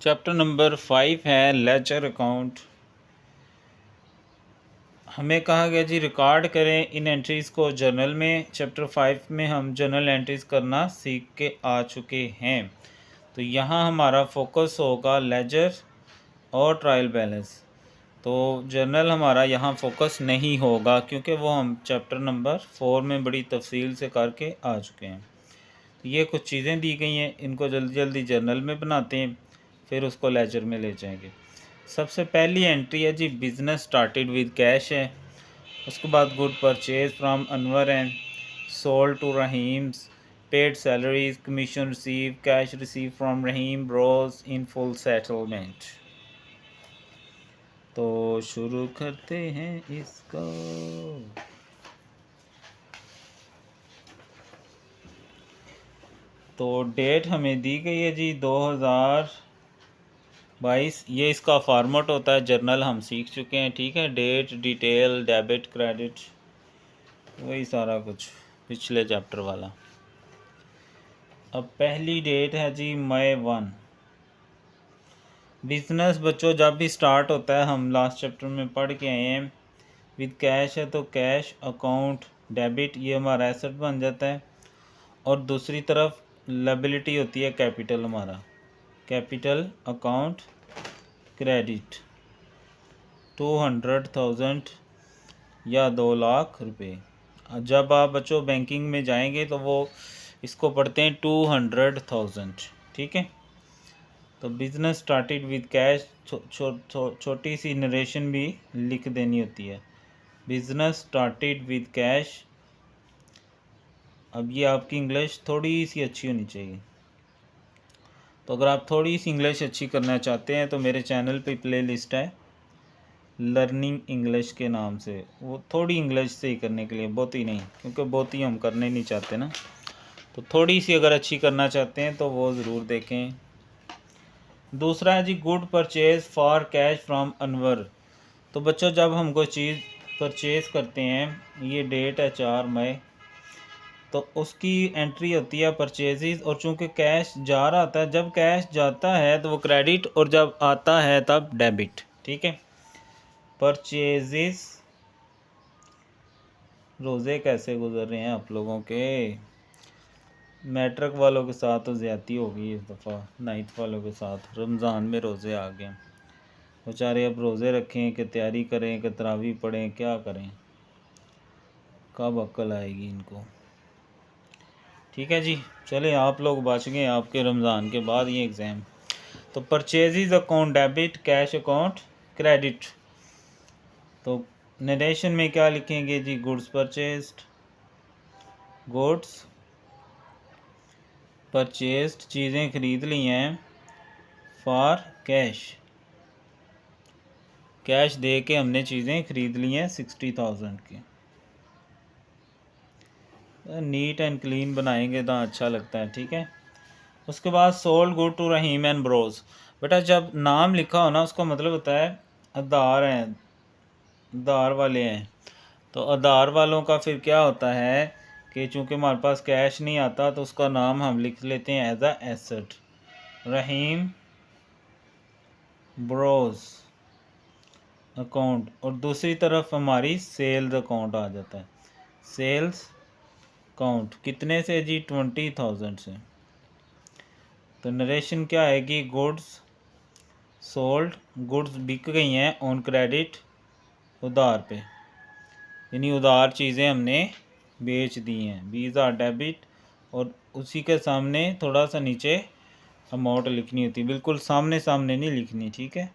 Chapter number 5 है ledger account. हमें कहा गया जी रिकॉर्ड करें इन एंट्रीज़ को जर्नल में। चैप्टर 5 में हम जर्नल एंट्रीज़ करना सीख के आ चुके हैं। तो यहाँ हमारा फोकस होगा लेजर और ट्रायल बैलेंस। तो जर्नल हमारा यहाँ फोकस नहीं होगा क्योंकि वो हम चैप्टर नंबर 4 में बड़ी तफसील से करके आ चुके हैं। तो ये कुछ चीज़ें दी गई हैं, इनको जल्दी जल्दी जर्नल में बनाते हैं, फिर उसको लेजर में ले जाएंगे। सबसे पहली एंट्री है जी बिज़नेस स्टार्टेड विद कैश है। उसके बाद good purchase from Anwar and sold to Rahims, paid salaries, commission receive, cash receive from Rahim, bros in full settlement. तो शुरू करते हैं इसको। तो डेट हमें दी गई है जी 2022। ये इसका फॉर्मेट होता है, जर्नल हम सीख चुके हैं, ठीक है। डेट, डिटेल, डेबिट, क्रेडिट, वही सारा कुछ पिछले चैप्टर वाला। अब पहली डेट है जी मई 1। बिजनेस बच्चों जब भी स्टार्ट होता है, हम लास्ट चैप्टर में पढ़ के आए हैं, विद कैश है तो कैश अकाउंट डेबिट, ये हमारा एसेट बन जाता है। और दूसरी तरफ लायबिलिटी होती है कैपिटल, हमारा कैपिटल अकाउंट क्रेडिट 200,000 या 2 लाख रुपए। जब आप बच्चों बैंकिंग में जाएंगे तो वो इसको पढ़ते हैं 200,000, ठीक है। तो बिजनेस स्टार्टेड विद कैश, छोटी सी नरेशन भी लिख देनी होती है। Business started with cash. अब ये आपकी इंग्लिश थोड़ी सी अच्छी होनी चाहिए। तो अगर आप थोड़ी सी इंग्लिश अच्छी करना चाहते हैं तो मेरे चैनल पे प्ले लिस्ट है लर्निंग इंग्लिश के नाम से, वो थोड़ी इंग्लिश से ही करने के लिए, बहुत ही नहीं, क्योंकि बहुत ही हम करने नहीं चाहते ना। तो थोड़ी सी अगर अच्छी करना चाहते हैं तो वो ज़रूर देखें। दूसरा है जी good purchase for cash from Anwar. तो बच्चों जब हम कोई चीज़ परचेज़ करते हैं, ये डेट है 4 मई, तो उसकी एंट्री होती है परचेजेस, और चूंकि कैश जा रहा होता है, जब कैश जाता है तो वो क्रेडिट और जब आता है तब डेबिट, ठीक है। परचेजेस। रोज़े कैसे गुजर रहे हैं आप लोगों के? मैट्रिक वालों के साथ तो ज़्यादती हो गई इस दफ़ा, 9th वालों के साथ रमज़ान में रोज़े आ गए बेचारे। अब रोज़े रखें कि तैयारी करें कि तरावी पढ़ें, क्या करें, कब अक्ल आएगी इनको। ठीक है जी, चले आप लोग बच गए आपके रमज़ान के बाद ये एग्ज़ाम। तो purchases account debit, cash account credit. तो नरेशन में क्या लिखेंगे जी? गुड्स परचेज्ड, गुड्स परचेज्ड, चीज़ें खरीद ली हैं, फॉर कैश, कैश दे के हमने चीज़ें खरीद ली हैं 60,000 की। नीट एंड क्लीन बनाएंगे तो अच्छा लगता है, ठीक है। उसके बाद sold good to Rahim and bros. बेटा जब नाम लिखा हो ना, उसका मतलब होता है आधार हैं, आधार वाले हैं। तो आधार वालों का फिर क्या होता है कि चूँकि हमारे पास कैश नहीं आता तो उसका नाम हम लिख लेते हैं as a asset, Rahim bros account. और दूसरी तरफ हमारी सेल्स अकाउंट आ जाता है, सेल्स अकाउंट कितने से जी? 20,000 से। तो नरेशन क्या आएगी? गुड्स सोल्ड, गुड्स बिक गई हैं ऑन क्रेडिट, उधार पे, यानी उधार चीज़ें हमने बेच दी हैं, वीज़ा डेबिट। और उसी के सामने थोड़ा सा नीचे अमाउंट लिखनी होती है, बिल्कुल सामने सामने नहीं लिखनी, ठीक है।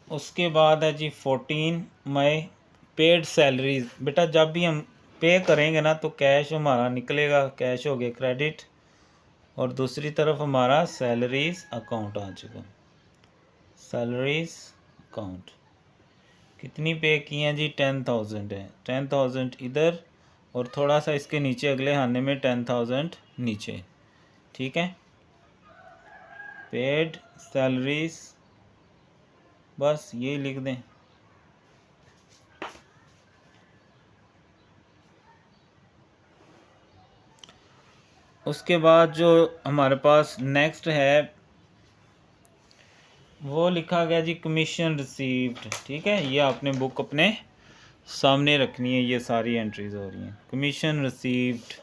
उसके बाद है जी 14 मई, पेड सैलरीज। बेटा जब भी हम पे करेंगे ना तो कैश हमारा निकलेगा, कैश हो गया क्रेडिट, और दूसरी तरफ हमारा सैलरीज अकाउंट आ चुका, सैलरीज अकाउंट। कितनी पे की हैं जी? 10,000 है, 10,000 इधर और थोड़ा सा इसके नीचे अगले खाने में 10,000 नीचे, ठीक है। पेड सैलरीज, बस यही लिख दें। उसके बाद जो हमारे पास नेक्स्ट है वो लिखा गया जी कमीशन रिसीव्ड। ठीक है, ये आपने बुक अपने सामने रखनी है, ये सारी एंट्रीज हो रही हैं। कमीशन रिसीव्ड,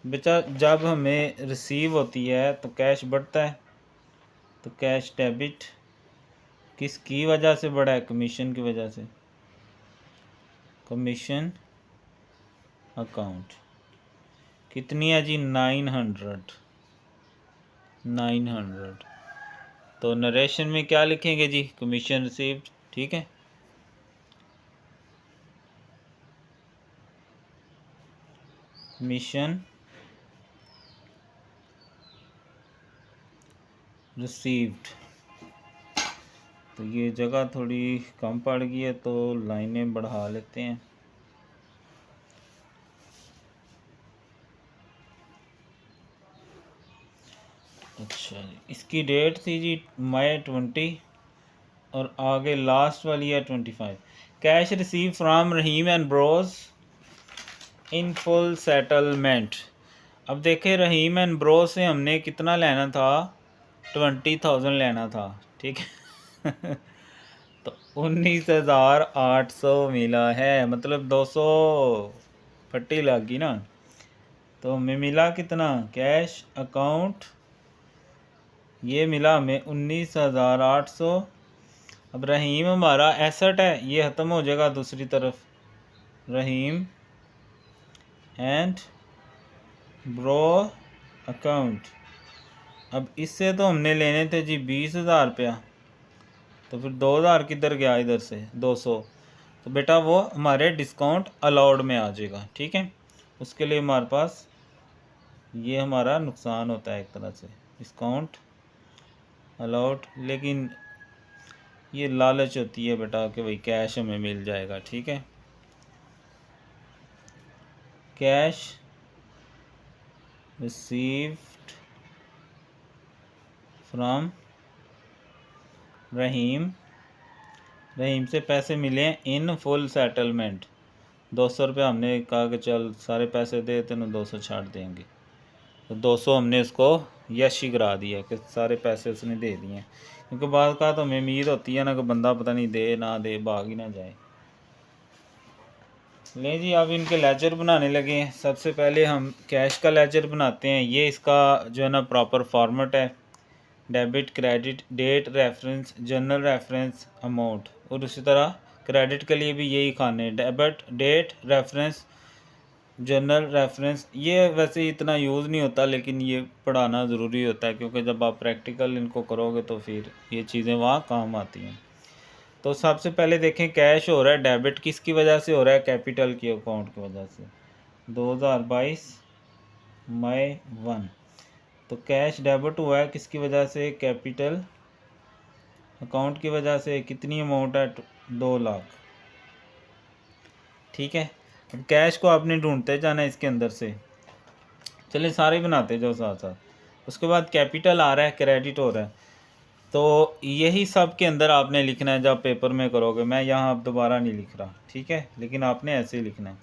बेटा जब हमें रिसीव होती है तो कैश बढ़ता है, तो कैश डेबिट किसकी वजह से बढ़ा है? कमीशन की वजह से। कमीशन अकाउंट कितनी है जी? 900। तो नरेशन में क्या लिखेंगे जी? Commission received. ठीक है, कमीशन रिसीव्ड। तो ये जगह थोड़ी कम पड़ गई है तो लाइनें बढ़ा लेते हैं। अच्छा जी, इसकी डेट थी जी मई 20 और आगे लास्ट वाली है 25। Cash receive from Rahim and Bros in full settlement. अब देखें, रहीम एंड ब्रो से हमने कितना लेना था? 20,000 लेना था। ठीक है तो 19,800 मिला है, मतलब 200 फट्टी लग गई ना। तो हमें मिला कितना? कैश अकाउंट ये मिला हमें 19,800। अब रहीम हमारा एसेट है, ये ख़त्म हो जाएगा दूसरी तरफ। रहीम एंड ब्रो अकाउंट। अब इससे तो हमने लेने थे जी 20,000 रुपया, तो फिर 2,000 किधर गया? इधर से 200। तो बेटा वो हमारे डिस्काउंट अलाउड में आ जाएगा। ठीक है, उसके लिए हमारे पास ये हमारा नुकसान होता है एक तरह से, डिस्काउंट अलाउड। लेकिन ये लालच होती है बेटा कि भाई कैश हमें मिल जाएगा। ठीक है, कैश रिसीव्ड फ्रॉम रहीम, रहीम से पैसे मिले हैं इन फुल सेटलमेंट। 200 रुपये हमने कहा कि चल सारे पैसे दे, तेन 200 छाड़ देंगे, तो 200 हमने उसको यश ही करा दिया कि सारे पैसे उसने दे दिए हैं। क्योंकि बाद का तो हमें उम्मीद होती है ना कि बंदा पता नहीं दे ना दे, भाग ही ना जाए। लें जी, अब इनके लेजर बनाने लगे हैं। सबसे पहले हम कैश का लेजर बनाते हैं। ये इसका जो है ना प्रॉपर फॉर्मेट है, debit, credit, date reference, general reference, amount. और उसी तरह क्रेडिट के लिए भी यही खाने, debit, date reference, general reference. ये वैसे इतना यूज़ नहीं होता, लेकिन ये पढ़ाना ज़रूरी होता है क्योंकि जब आप प्रैक्टिकल इनको करोगे तो फिर ये चीज़ें वहाँ काम आती हैं। तो सबसे पहले देखें, कैश हो रहा है डेबिट, किसकी वजह से हो रहा है? कैपिटल की अकाउंट की वजह से। 2022 मई 1। तो कैश डेबिट हुआ है किसकी वजह से? कैपिटल अकाउंट की वजह से। कितनी अमाउंट है? 2 लाख। ठीक है, अब कैश को आपने ढूंढते जाना है इसके अंदर से। चलिए सारे बनाते जाओ साथ साथ। उसके बाद कैपिटल आ रहा है, क्रेडिट हो रहा है, तो यही सब के अंदर आपने लिखना है जब पेपर में करोगे। मैं यहाँ अब दोबारा नहीं लिख रहा, ठीक है, लेकिन आपने ऐसे ही लिखना है।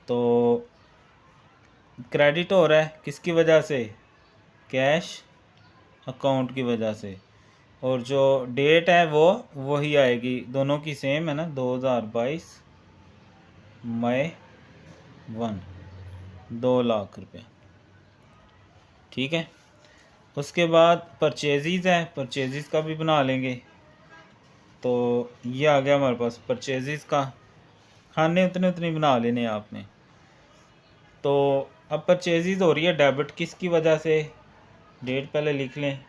तो क्रेडिट हो रहा है किसकी वजह से? कैश अकाउंट की वजह से। और जो डेट है वो वही आएगी, दोनों की सेम है ना, 2022 मई 1, 2 लाख रुपये। ठीक है, उसके बाद परचेज़ है, परचेज़ का भी बना लेंगे। तो ये आ गया हमारे पास परचेज़ का। खाने उतने उतने बना लेने आपने। तो अब परचेज़ हो रही है डेबिट, किसकी वजह से? डेट पहले लिख लें,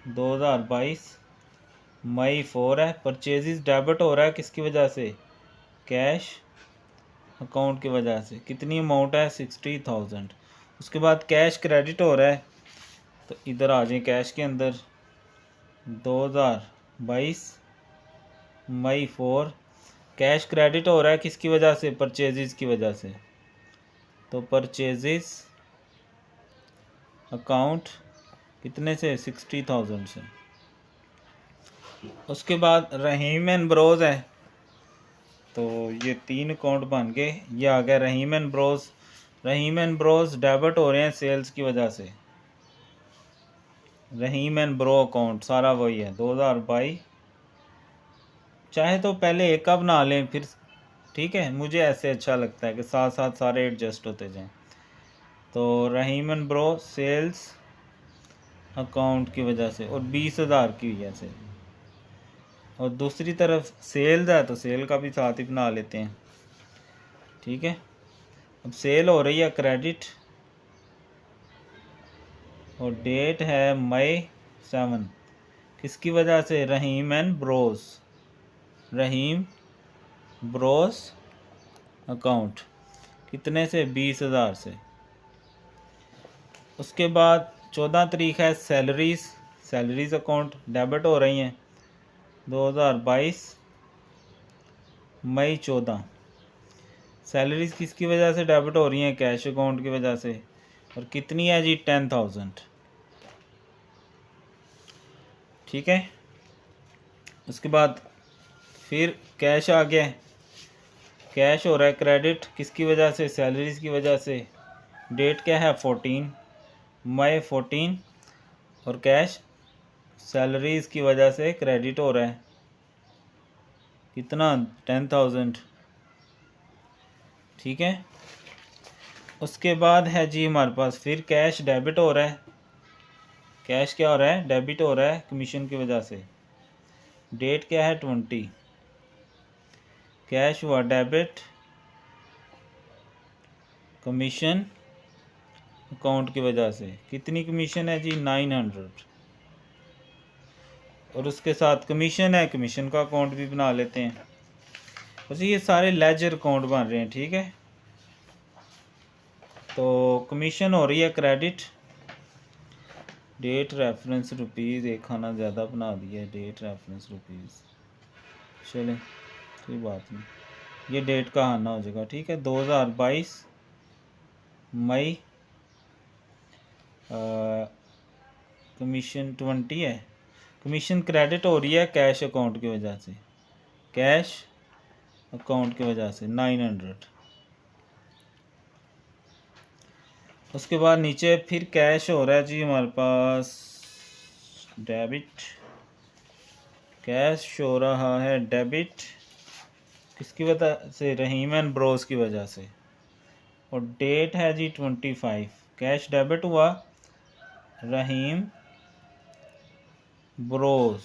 2022 मई 4 है। परचेज़ डेबिट हो रहा है किसकी वजह से? कैश अकाउंट की वजह से। कितनी अमाउंट है? 60,000। उसके बाद कैश क्रेडिट हो रहा है, तो इधर आ जाए कैश के अंदर, 2022 मई 4। कैश क्रेडिट हो रहा है किसकी वजह से? परचेज़ की वजह से। तो परचेज़ अकाउंट कितने से? 60,000 से। उसके बाद रहीम एंड ब्रोज है, तो ये 3 अकाउंट बन गए। ये आ गया Rahim and bros, Rahim and bros debit हो रहे हैं सेल्स की वजह से। रहीम एंड ब्रो अकाउंट सारा वही है 2022। चाहे तो पहले एक का बना लें फिर, ठीक है, मुझे ऐसे अच्छा लगता है कि साथ साथ सारे एडजस्ट होते जाएं। तो रहीम एंड ब्रो सेल्स अकाउंट की वजह से और 20,000 की वजह से, और दूसरी तरफ सेल्स है तो सेल का भी साथ ही बना लेते हैं, ठीक है। अब सेल हो रही है क्रेडिट और डेट है मई 7, किसकी वजह से? Rahim and bros, Rahim bros account, कितने से? 20,000 से। उसके बाद 14 तारीख है सैलरीज, सैलरीज अकाउंट डेबिट हो रही हैं 2022 मई 14। सैलरीज किसकी वजह से डेबिट हो रही हैं? कैश अकाउंट की वजह से। और कितनी है जी? 10,000, ठीक है। उसके बाद फिर कैश आ गया, कैश हो रहा है क्रेडिट किसकी वजह से? सैलरीज की वजह से। डेट क्या है? 14 मई 14, और कैश सैलरीज की वजह से क्रेडिट हो रहा है कितना? 10,000, ठीक है। उसके बाद है जी हमारे पास फिर कैश डेबिट हो रहा है। कैश क्या हो रहा है? डेबिट हो रहा है कमीशन की वजह से। डेट क्या है? 20। कैश हुआ डेबिट कमीशन अकाउंट की वजह से। कितनी कमीशन है जी? 900। और उसके साथ कमीशन है, कमीशन का अकाउंट भी बना लेते हैं। बस ये सारे लेजर अकाउंट बन रहे हैं, ठीक है। तो कमीशन हो रही है क्रेडिट, डेट रेफरेंस रुपीज़, एक खाना ज़्यादा बना दिया है, डेट रेफरेंस रुपीज़, चलें कोई बात नहीं, ये डेट का आना हो जाएगा, ठीक है। 2022 मई, कमीशन 20 है। कमीशन क्रेडिट हो रही है कैश अकाउंट की वजह से, कैश अकाउंट की वजह से 900। उसके बाद नीचे फिर कैश हो रहा है जी हमारे पास डेबिट, कैश हो रहा है डेबिट किसकी वजह से? रहीम एंड ब्रोस की वजह से। और डेट है जी 25। कैश डेबिट हुआ रहीम ब्रोस,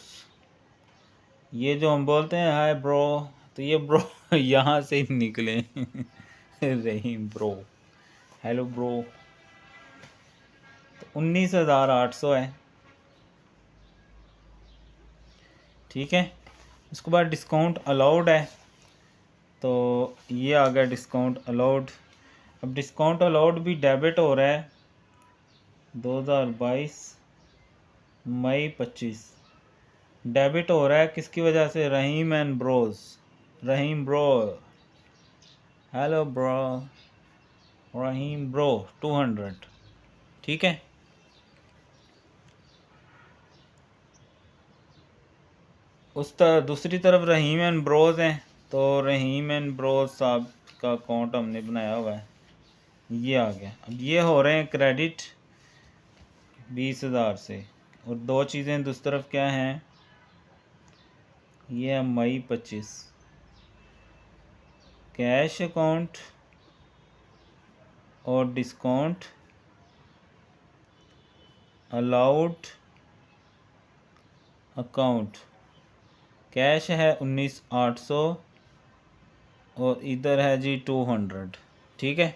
ये जो हम बोलते हैं हाय ब्रो, तो ये ब्रो यहाँ से ही निकले रहीम ब्रो, हेलो ब्रो। तो 19,800 है, ठीक है। उसके बाद डिस्काउंट अलाउड है, तो ये आ गया डिस्काउंट अलाउड। अब डिस्काउंट अलाउड भी डेबिट हो रहा है 2022 मई 25, डेबिट हो रहा है किसकी वजह से? Rahim and bros, Rahim bro, hello bro, Rahim bro 200, ठीक है। दूसरी तरफ रहीम एंड ब्रोस हैं, तो रहीम एंड ब्रोस साहब का अकाउंट हमने बनाया हुआ है, ये आ गया। अब ये हो रहे हैं क्रेडिट 20,000 से। और दो चीज़ें दूसरी तरफ क्या हैं? ये है मई 25, कैश अकाउंट और डिस्काउंट अलाउड अकाउंट। कैश है 19,800 और इधर है जी 200, ठीक है।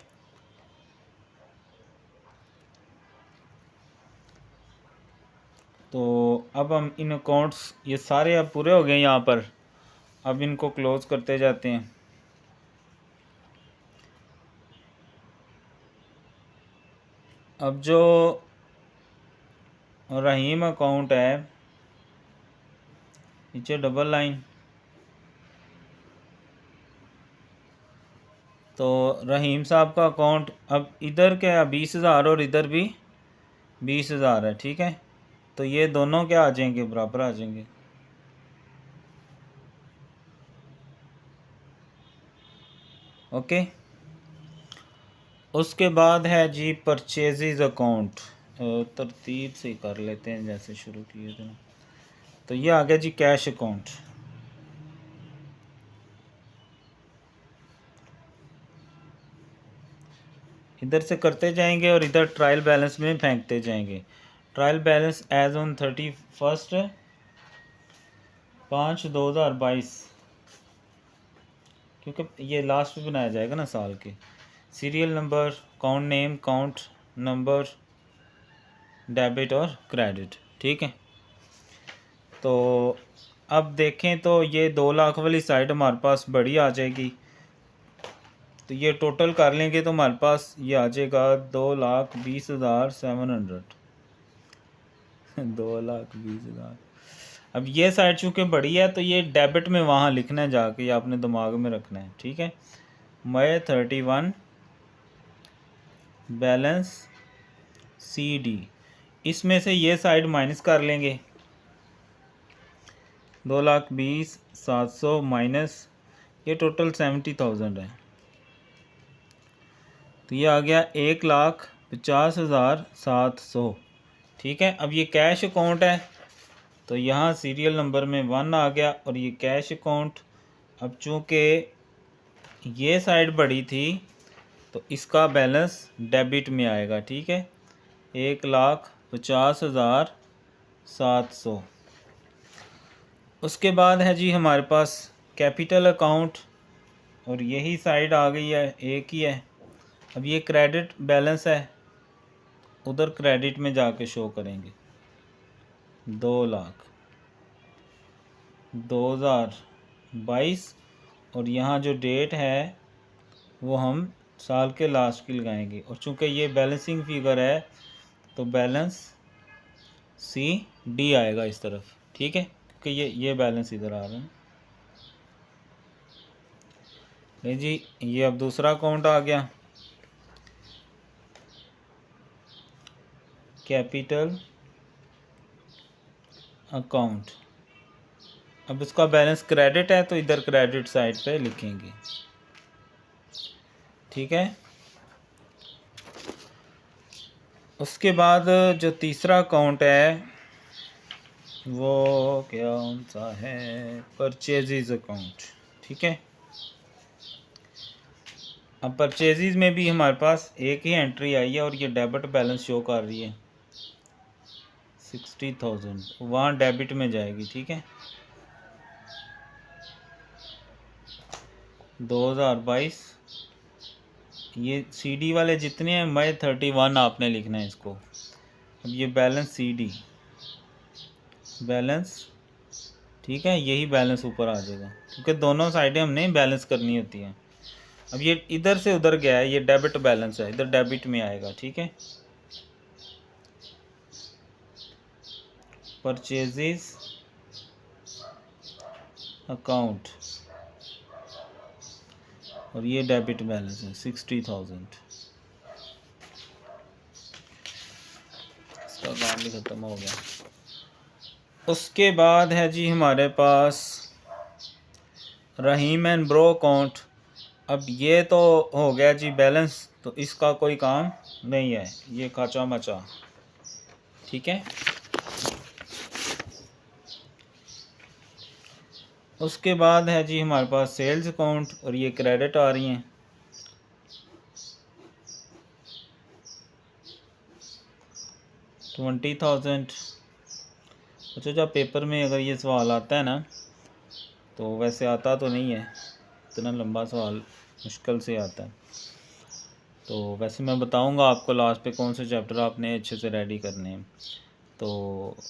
तो अब हम इन अकाउंट्स, ये सारे अब पूरे हो गए यहाँ पर, अब इनको क्लोज करते जाते हैं। अब जो रहीम अकाउंट है, नीचे डबल लाइन, तो रहीम साहब का अकाउंट अब इधर क्या है? 20,000 और इधर भी 20,000 है, ठीक है। तो ये दोनों क्या आ जाएंगे? बराबर आ जाएंगे, ओके। उसके बाद है जी परचेजेज अकाउंट। तरतीब से कर लेते हैं जैसे शुरू किए थे। तो ये आ गया जी कैश अकाउंट। इधर से करते जाएंगे और इधर ट्रायल बैलेंस में फेंकते जाएंगे। ट्रायल बैलेंस एज ऑन 31/5/2022, क्योंकि ये लास्ट में बनाया जाएगा ना साल के। Serial number, account name, account number, debit और क्रेडिट। ठीक है, तो अब देखें तो ये 2 लाख वाली साइड हमारे पास बड़ी आ जाएगी। तो ये टोटल कर लेंगे तो हमारे पास ये आ जाएगा 2,20,700। 2,20,000। अब ये साइड चूँकि बड़ी है तो ये डेबिट में वहाँ लिखना है जाके, ये आपने दिमाग में रखना है। ठीक है, मई 31 बैलेंस CD, इसमें से ये साइड माइनस कर लेंगे। 2,20,700 माइनस ये टोटल 70,000 है, तो ये आ गया 1,50,700। ठीक है, अब ये कैश अकाउंट है तो यहाँ सीरियल नंबर में 1 आ गया और ये कैश अकाउंट। अब चूँकि ये साइड बड़ी थी तो इसका बैलेंस डेबिट में आएगा। ठीक है, 1,50,700। उसके बाद है जी हमारे पास कैपिटल अकाउंट, और यही साइड आ गई है, एक ही है। अब ये क्रेडिट बैलेंस है, उधर क्रेडिट में जाके शो करेंगे। 2,00,000 2022, और यहाँ जो डेट है वो हम साल के लास्ट की लगाएंगे। और चूँकि ये बैलेंसिंग फिगर है तो बैलेंस CD आएगा इस तरफ। ठीक है, क्योंकि ये बैलेंस इधर आ रहा है। नहीं जी, ये अब दूसरा अकाउंट आ गया, कैपिटल अकाउंट। अब इसका बैलेंस क्रेडिट है तो इधर क्रेडिट साइड पे लिखेंगे। ठीक है, उसके बाद जो तीसरा अकाउंट है वो कौन सा है, परचेजेज अकाउंट। ठीक है, अब परचेजेज में भी हमारे पास एक ही एंट्री आई है और ये डेबिट बैलेंस शो कर रही है 60,000, वहाँ डेबिट में जाएगी। ठीक है, 2022, ये CD वाले जितने हैं मई 31 आपने लिखना है इसको। अब ये बैलेंस CD बैलेंस, ठीक है, यही बैलेंस ऊपर आ जाएगा क्योंकि दोनों साइडें हमने बैलेंस करनी होती हैं। अब ये इधर से उधर गया है, ये डेबिट बैलेंस है, इधर डेबिट में आएगा। ठीक है, परचेजेस अकाउंट, और ये डेबिट बैलेंस है 60,000। इसका काम भी ख़त्म हो गया। उसके बाद है जी हमारे पास रहीम एंड ब्रो अकाउंट। अब ये तो हो गया जी बैलेंस, तो इसका कोई काम नहीं है, ये खाचा मचा। ठीक है, उसके बाद है जी हमारे पास सेल्स अकाउंट, और ये क्रेडिट आ रही हैं 20,000। अच्छा, जब पेपर में अगर ये सवाल आता है ना, तो वैसे आता तो नहीं है, इतना लंबा सवाल मुश्किल से आता है। तो वैसे मैं बताऊंगा आपको लास्ट पे कौन से चैप्टर आपने अच्छे से रेडी करने हैं। तो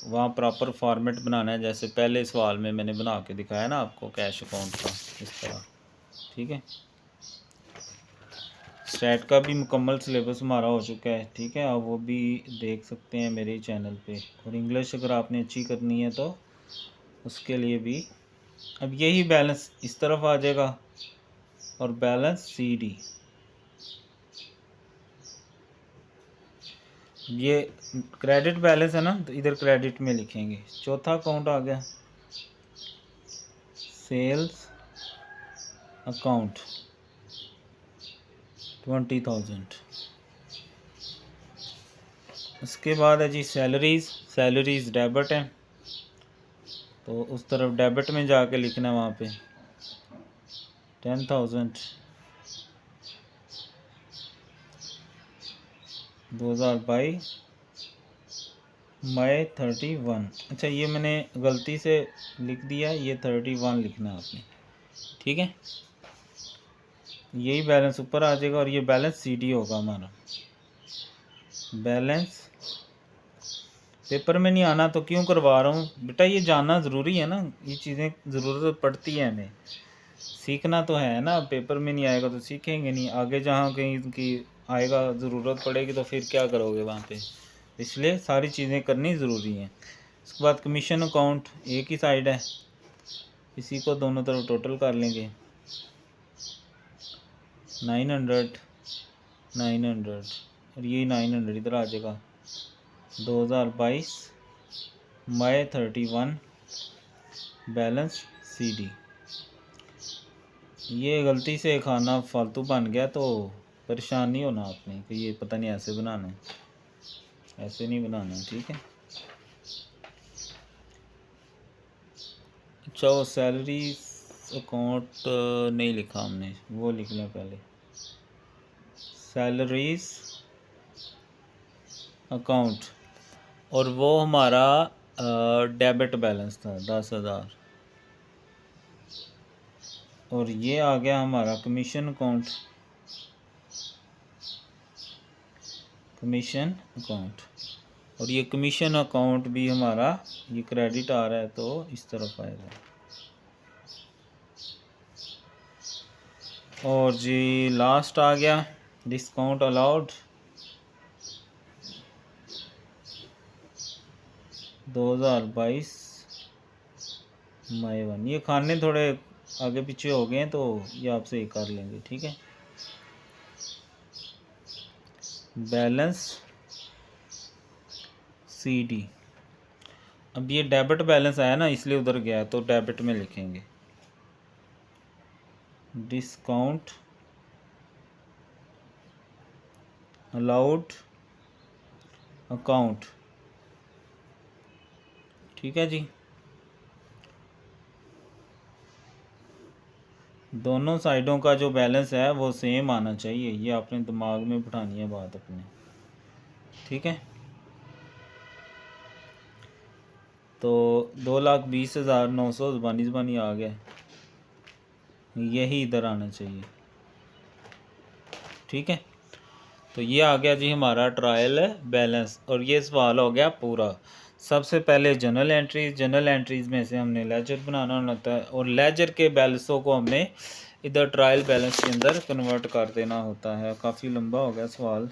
वहाँ प्रॉपर फॉर्मेट बनाना है, जैसे पहले सवाल में मैंने बना के दिखाया ना आपको कैश अकाउंट का, इस तरह। ठीक है, स्टैट का भी मुकम्मल सिलेबस हमारा हो चुका है। ठीक है, आप वो भी देख सकते हैं मेरे चैनल पे। और इंग्लिश अगर आपने अच्छी करनी है तो उसके लिए भी। अब यही बैलेंस इस तरफ आ जाएगा और बैलेंस CD, ये क्रेडिट बैलेंस है ना, तो इधर क्रेडिट में लिखेंगे। चौथा अकाउंट आ गया सेल्स अकाउंट, 20,000। उसके बाद है जी सैलरीज़ डेबिट है, तो उस तरफ डेबिट में जाके लिखना है, वहाँ पे 10,000 2022 मई 31। अच्छा, ये मैंने गलती से लिख दिया, ये 31 लिखना है आपने, ठीक है। यही बैलेंस ऊपर आ जाएगा और ये बैलेंस सीडी होगा हमारा। बैलेंस पेपर में नहीं आना तो क्यों करवा रहा हूँ बेटा, ये जानना ज़रूरी है ना, ये चीज़ें ज़रूरत पड़ती है हमें, सीखना तो है ना। पेपर में नहीं आएगा तो सीखेंगे नहीं, आगे जहाँ कहीं की आएगा ज़रूरत पड़ेगी तो फिर क्या करोगे वहाँ पे, इसलिए सारी चीज़ें करनी ज़रूरी हैं। उसके बाद कमीशन अकाउंट एक ही साइड है, इसी को दोनों तरफ टोटल कर लेंगे, 900 और ये 900 इधर आ जाएगा। 2022 मई 31 बैलेंस सीडी। ये गलती से खाना फालतू बन गया तो परेशान नहीं होना आपने कि ये पता नहीं ऐसे बनाना है, ऐसे नहीं बनाना है, ठीक है। अच्छा, वो सैलरी अकाउंट नहीं लिखा हमने, वो लिख लें पहले। सैलरीज अकाउंट, और वो हमारा डेबिट बैलेंस था 10,000, और ये आ गया हमारा कमीशन अकाउंट, और ये कमीशन अकाउंट भी हमारा ये क्रेडिट आ रहा है तो इस तरफ आएगा। और जी लास्ट आ गया डिस्काउंट अलाउड 2022 मई 1। ये खाने थोड़े आगे पीछे हो गए हैं तो ये आपसे ये कर लेंगे, ठीक है। बैलेंस सीडी, अब ये डेबिट बैलेंस आया ना इसलिए उधर गया, तो डेबिट में लिखेंगे डिस्काउंट अलाउड अकाउंट, ठीक है जी। दोनों साइडों का जो बैलेंस है वो सेम आना चाहिए, ये आपने दिमाग में बिठानी है बात अपने, ठीक है। तो 2,20,900 ज़बानी आ गया, यही इधर आना चाहिए, ठीक है। तो ये आ गया जी हमारा ट्रायल बैलेंस, और ये सवाल हो गया पूरा। सबसे पहले जनरल एंट्रीज़ में से हमने लेजर बनाना होता है, और लेजर के बैलेंसों को हमने इधर ट्रायल बैलेंस के अंदर कन्वर्ट कर देना होता है। काफ़ी लंबा हो गया सवाल,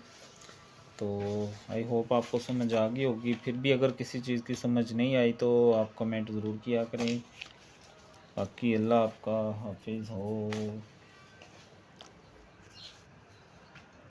तो आई होप आपको समझ आ गई होगी। फिर भी अगर किसी चीज़ की समझ नहीं आई तो आप कमेंट ज़रूर किया करें। बाकी अल्लाह आपका हाफिज़ हो।